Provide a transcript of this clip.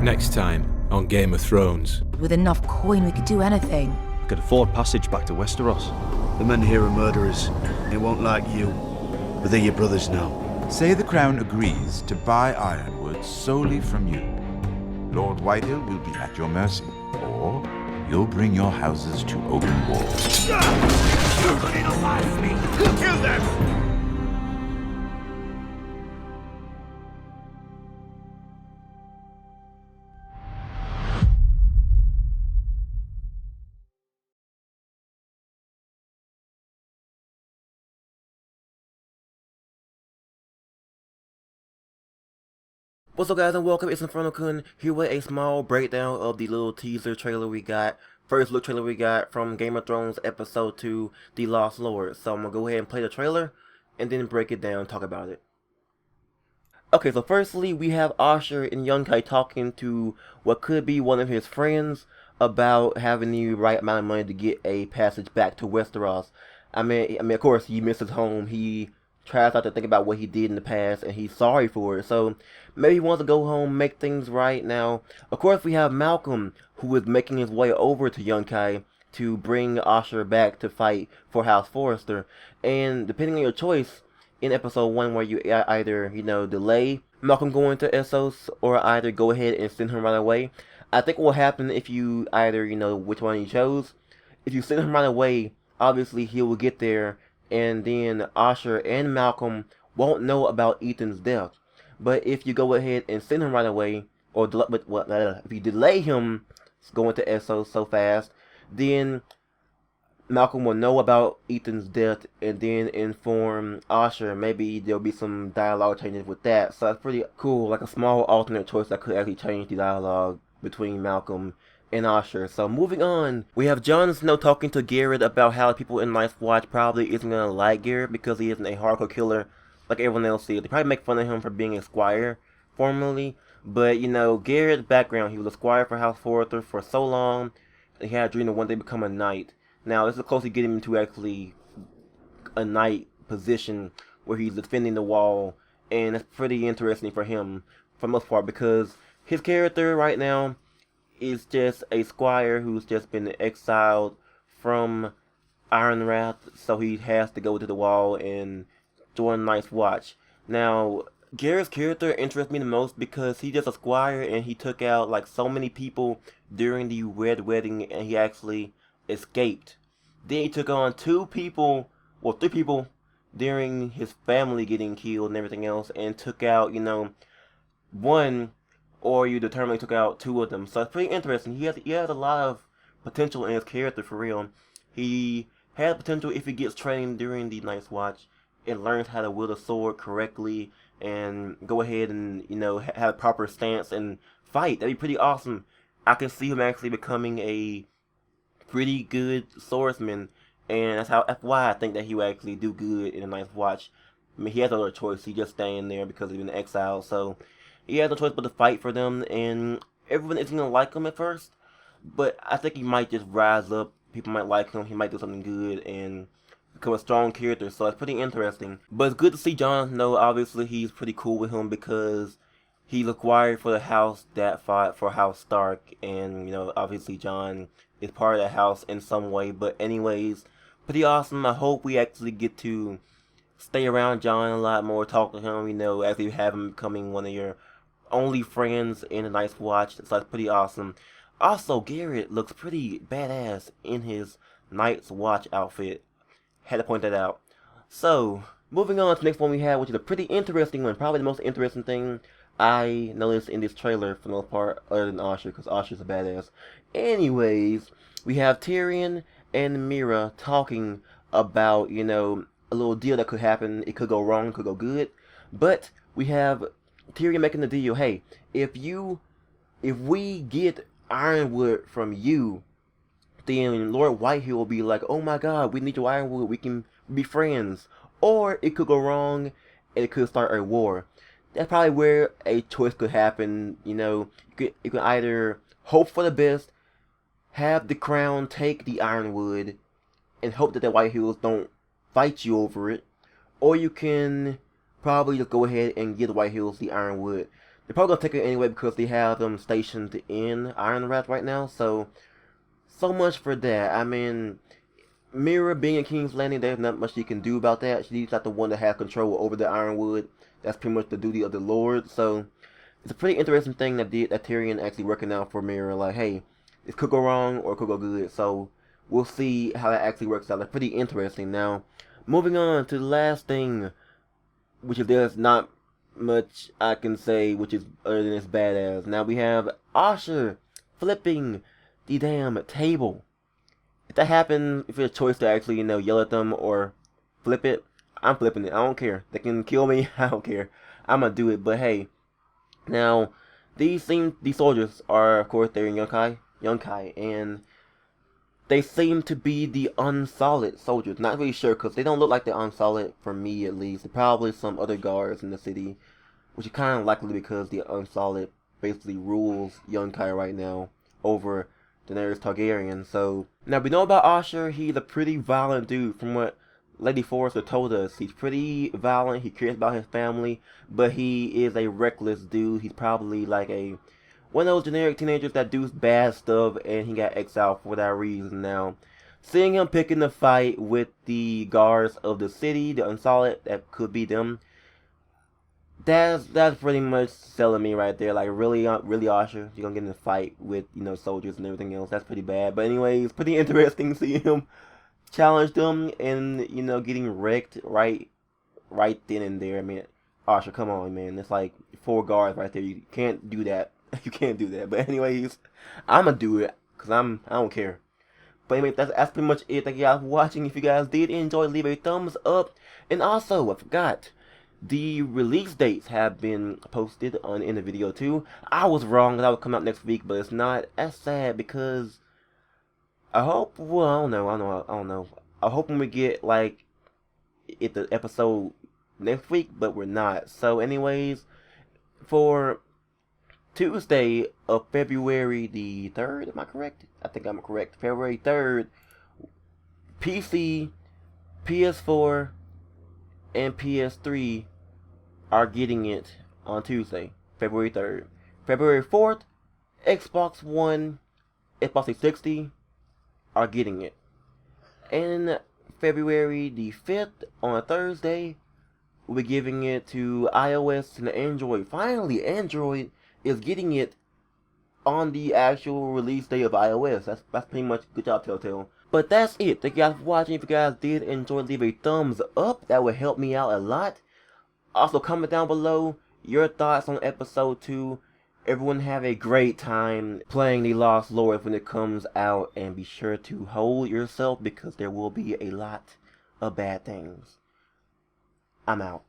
Next time on Game of Thrones. With enough coin, we could do anything. I could afford passage back to Westeros. The men here are murderers. They won't like you, but they're your brothers now. Say the Crown agrees to buy Ironwood solely from you. Lord Whitehill will be at your mercy, or you'll bring your houses to open war. You're running alive me! Kill them! What's up, guys, and welcome. It's InfernoKun here with a small breakdown of the little teaser trailer we got, first look trailer we got from Game of Thrones Episode 2, The Lost Lord. So I'm going to go ahead and play the trailer and then break it down and talk about it. Okay, so firstly, we have Asher and Yunkai talking to what could be one of his friends about having the right amount of money to get a passage back to Westeros. I mean, of course, he misses home. He tries not to think about what he did in the past, and he's sorry for it. So maybe he wants to go home, make things right. Now, of course, we have Malcolm, who is making his way over to Yunkai to bring Asher back to fight for House Forrester. And depending on your choice, in episode 1, where you either, delay Malcolm going to Essos, or either go ahead and send him right away. I think what will happen if you either, which one you chose. If you send him right away, obviously he will get there, and then Asher and Malcolm won't know about Ethan's death. But if you go ahead and send him right away, or if you delay him going to Essos so fast, then Malcolm will know about Ethan's death and then inform Asher. Maybe there'll be some dialogue changes with that. So that's pretty cool, like a small alternate choice that could actually change the dialogue between Malcolm and Asher. So moving on, we have Jon Snow talking to Garrett about how people in Night's Watch probably isn't going to like Garrett because he isn't a hardcore killer like everyone else is. They probably make fun of him for being a squire formerly, but Garrett's background, he was a squire for House Forrester for so long. He had a dream to one day become a knight. Now this is close to getting him to actually a knight position where he's defending the wall, and it's pretty interesting for him for the most part because his character right now is just a squire who's just been exiled from Ironrath, so he has to go to the wall and join Night's Watch. Now, Garrett's character interests me the most because he's just a squire and he took out like so many people during the Red Wedding and he actually escaped. Then he took on 3 people during his family getting killed and everything else, and took out, one, or you determinedly took out 2 of them. So it's pretty interesting. He has a lot of potential in his character, for real. He has potential if he gets trained during the Night's Watch and learns how to wield a sword correctly and go ahead and, have a proper stance and fight. That'd be pretty awesome. I can see him actually becoming a pretty good swordsman, and that's why I think that he will actually do good in the Night's Watch. I mean, he has no other choice. He's just staying there because he's been exiled, so he has no choice but to fight for them, and everyone isn't going to like him at first, but I think he might just rise up. People might like him. He might do something good and become a strong character, so it's pretty interesting. But it's good to see Jon Snow. Obviously, he's pretty cool with him because he's acquired for the house that fought for House Stark, and, obviously Jon is part of that house in some way. But anyways, pretty awesome. I hope we actually get to stay around Jon a lot more, talk to him, actually have him becoming one of your only friends in the Night's Watch. So that's pretty awesome. Also, Garrett looks pretty badass in his Night's Watch outfit. Had to point that out. So, moving on to the next one we have, which is a pretty interesting one. Probably the most interesting thing I noticed in this trailer for the most part, other than Asher, because Asher's a badass. Anyways, we have Tyrion and Mira talking about, a little deal that could happen. It could go wrong, it could go good. But we have Tyrion making the deal. Hey, if we get Ironwood from you, then Lord Whitehill will be like, oh my god, we need your Ironwood, we can be friends. Or it could go wrong and it could start a war. That's probably where a choice could happen. You can either hope for the best, have the crown take the Ironwood, and hope that the Whitehills don't fight you over it, or you can probably just go ahead and give the Whitehills the Ironwood. they're probably gonna take it anyway because they have them stationed in Ironrath right now. So much for that. I mean, Mira being in King's Landing, there's not much she can do about that. She's not the one that has control over the Ironwood. That's pretty much the duty of the Lord. So it's a pretty interesting thing that Tyrion actually working out for Mira. Like, hey, it could go wrong or it could go good. So we'll see how that actually works out. That's pretty interesting. Now, moving on to the last thing, which is there's not much I can say, which is other than it's badass. Now we have Asher flipping the damn table. If that happens, if it's a choice to actually, yell at them or flip it, I'm flipping it. I don't care. They can kill me. I don't care. I'm gonna do it. But hey, now these soldiers are, of course, they're in Yunkai, and they seem to be the Unsolid soldiers. Not really sure because they don't look like the Unsolid for me, at least. They're probably some other guards in the city, which is kind of likely because the Unsolid basically rules Yunkai right now over Daenerys Targaryen. So now we know about Asher. He's a pretty violent dude from what Lady Forrester told us. He's pretty violent. He cares about his family, but he is a reckless dude. He's probably like one of those generic teenagers that do bad stuff, and he got exiled for that reason. Now, seeing him picking the fight with the guards of the city, the Unsolid, that could be them, that's pretty much selling me right there. Like, really Asher, you're gonna get in a fight with, soldiers and everything else. That's pretty bad. But anyway, it's pretty interesting to see him challenge them and, getting wrecked right then and there. I mean, Asher, come on, man. It's like 4 guards right there. You can't do that. You can't do that. But anyways, I'm gonna do it because I don't care. But anyway, that's pretty much it. Thank you guys for watching. If you guys did enjoy, leave a thumbs up. And also, I forgot, the release dates have been posted in the video too. I was wrong. That would come out next week, but it's not. That's sad because I hope. Well, I don't know. I hope when we get like the episode next week, but we're not. So, anyways, for Tuesday of February the 3rd, am I correct? I think I'm correct. February 3rd, PC, PS4, and PS3 are getting it on Tuesday, February 3rd. February 4th, Xbox One, Xbox 360 are getting it. And February the 5th, on a Thursday, we'll be giving it to iOS and Android. Finally, Android is getting it on the actual release day of iOS. That's pretty much good job, Telltale. But that's it. Thank you guys for watching. If you guys did enjoy, leave a thumbs up. That would help me out a lot. Also, comment down below your thoughts on episode 2. Everyone have a great time playing The Lost Lords when it comes out. And be sure to hold yourself because there will be a lot of bad things. I'm out.